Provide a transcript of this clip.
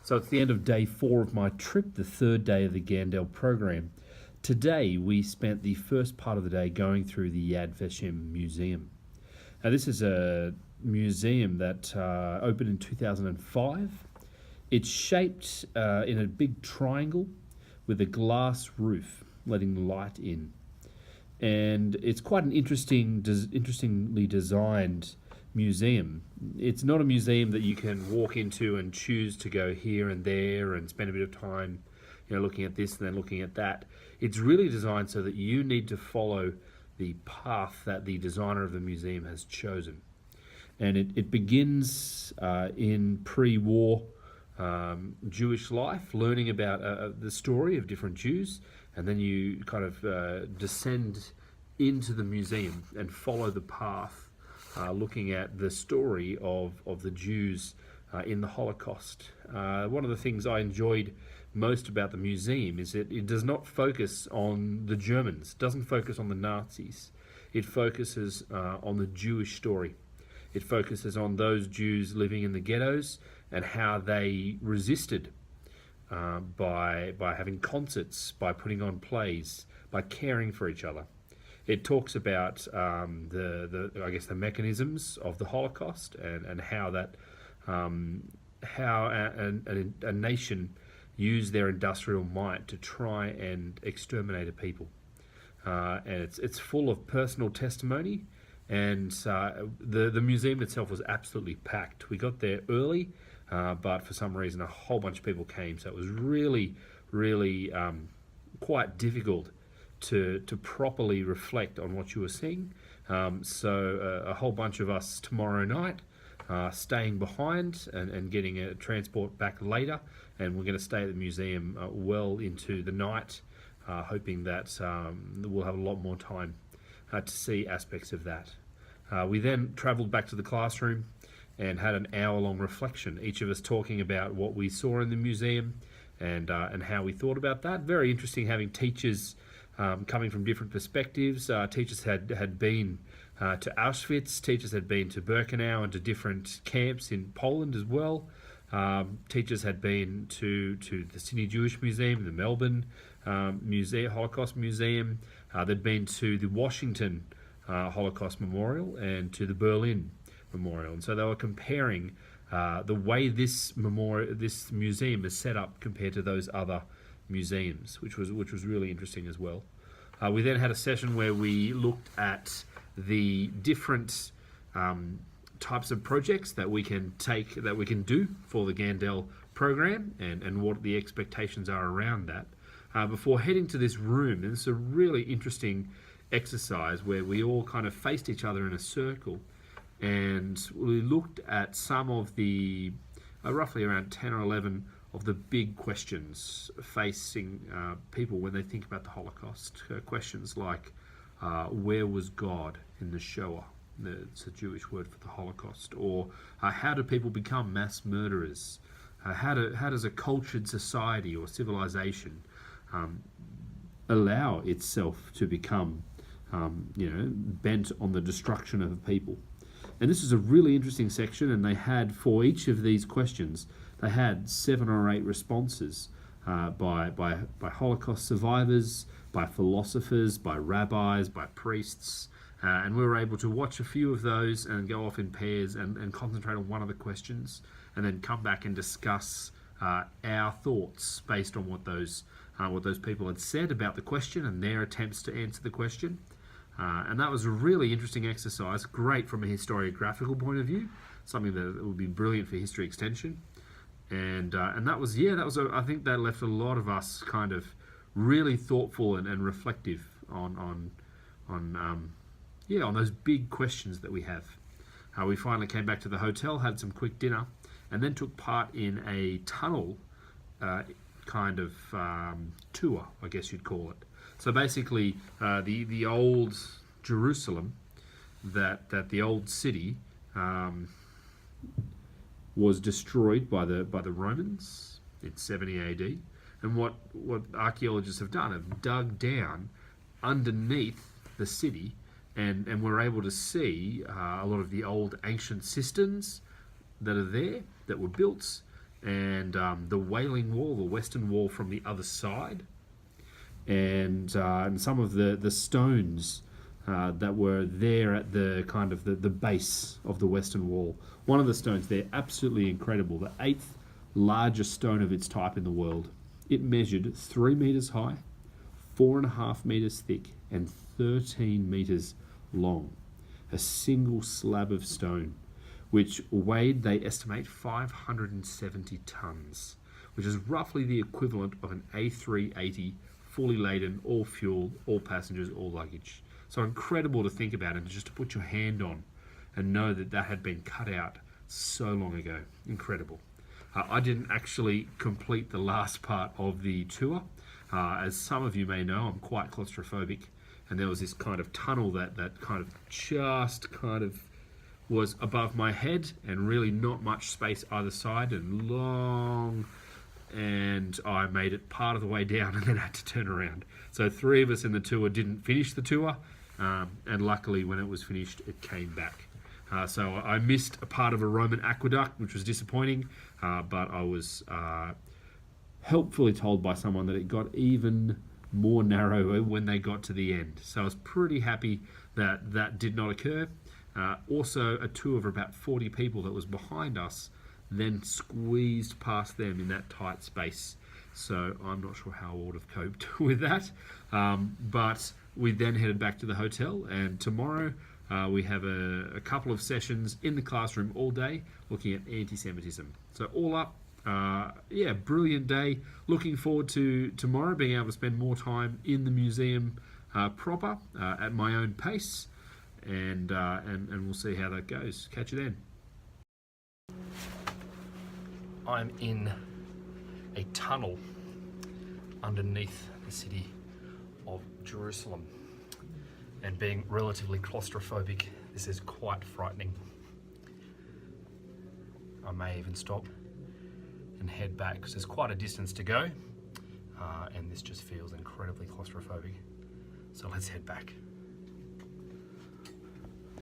So it's the end of day 4 of my trip, the third day of the Gandel program. Today we spent the first part of the day going through the Yad Vashem Museum. Now this is a museum that opened in 2005. It's shaped in a big triangle with a glass roof letting light in. And it's quite an interestingly designed museum. It's not a museum that you can walk into and choose to go here and there and spend a bit of time, looking at this and then looking at that. It's really designed so that you need to follow the path that the designer of the museum has chosen. And it begins in pre-war Jewish life, learning about the story of different Jews, and then you kind of descend into the museum and follow the path, looking at the story of the Jews in the Holocaust. One of the things I enjoyed most about the museum is that it does not focus on the Germans, doesn't focus on the Nazis. It focuses on the Jewish story. It focuses on those Jews living in the ghettos and how they resisted by having concerts, by putting on plays, by caring for each other. It talks about the mechanisms of the Holocaust and how that how a nation used their industrial might to try and exterminate a people. And it's full of personal testimony, and the museum itself was absolutely packed. We got there early, but for some reason a whole bunch of people came, so it was really quite difficult to properly reflect on what you were seeing. So a whole bunch of us tomorrow night staying behind and getting a transport back later, and we're going to stay at the museum well into the night, hoping that we'll have a lot more time to see aspects of that. We then travelled back to the classroom and had an hour-long reflection, each of us talking about what we saw in the museum and how we thought about that. Very interesting having teachers coming from different perspectives. Teachers had been to Auschwitz, teachers had been to Birkenau and to different camps in Poland as well. Teachers had been to the Sydney Jewish Museum, the Melbourne Holocaust Museum. They'd been to the Washington Holocaust Memorial and to the Berlin Memorial. And so they were comparing the way this museum is set up compared to those other museums, which was really interesting as well. We then had a session where we looked at the different types of projects that we can do for the Gandel program and what the expectations are around that. Before heading to this room, and it's a really interesting exercise where we all kind of faced each other in a circle, and we looked at some of the roughly around 10 or 11 of the big questions facing people when they think about the Holocaust. Questions like, where was God in the Shoah? It's a Jewish word for the Holocaust. Or how do people become mass murderers? How does a cultured society or civilization allow itself to become bent on the destruction of people? And this is a really interesting section, and they had, for each of these questions, they had 7 or 8 responses by Holocaust survivors, by philosophers, by rabbis, by priests, and we were able to watch a few of those and go off in pairs and concentrate on one of the questions, and then come back and discuss our thoughts based on what those people had said about the question and their attempts to answer the question. And that was a really interesting exercise, great from a historiographical point of view, something that would be brilliant for history extension. And I think that left a lot of us kind of really thoughtful and reflective on those big questions that we have. We finally came back to the hotel, had some quick dinner, and then took part in a tunnel tour, I guess you'd call it. So basically, the old Jerusalem, that the old city was destroyed by the Romans in 70 AD, and what archaeologists have done have dug down underneath the city, and we're able to see a lot of the old ancient cisterns that are there that were built, and the Wailing Wall, the Western Wall from the other side, and some of the stones that were there at the kind of the base of the Western Wall. One of the stones there, absolutely incredible, the 8th largest stone of its type in the world. It measured 3 meters high, 4.5 meters thick, and 13 meters long. A single slab of stone, which weighed, they estimate, 570 tons, which is roughly the equivalent of an A380 fully laden, all fuel, all passengers, all luggage. So incredible to think about, and just to put your hand on and know that that had been cut out so long ago. Incredible. I didn't actually complete the last part of the tour. As some of you may know, I'm quite claustrophobic, and there was this kind of tunnel that kind of just kind of was above my head, and really not much space either side, and long, and I made it part of the way down and then had to turn around. So 3 of us in the tour didn't finish the tour, and luckily when it was finished it came back. So I missed a part of a Roman aqueduct, which was disappointing, but I was helpfully told by someone that it got even more narrow when they got to the end. So I was pretty happy that that did not occur. Also, a tour of about 40 people that was behind us then squeezed past them in that tight space. So I'm not sure how I would have coped with that. But we then headed back to the hotel, and tomorrow we have a couple of sessions in the classroom all day looking at anti-Semitism. So all up, brilliant day. Looking forward to tomorrow being able to spend more time in the museum proper at my own pace, and we'll see how that goes. Catch you then. I'm in a tunnel underneath the city of Jerusalem, and being relatively claustrophobic, this is quite frightening. I may even stop and head back because there's quite a distance to go, and this just feels incredibly claustrophobic. So let's head back.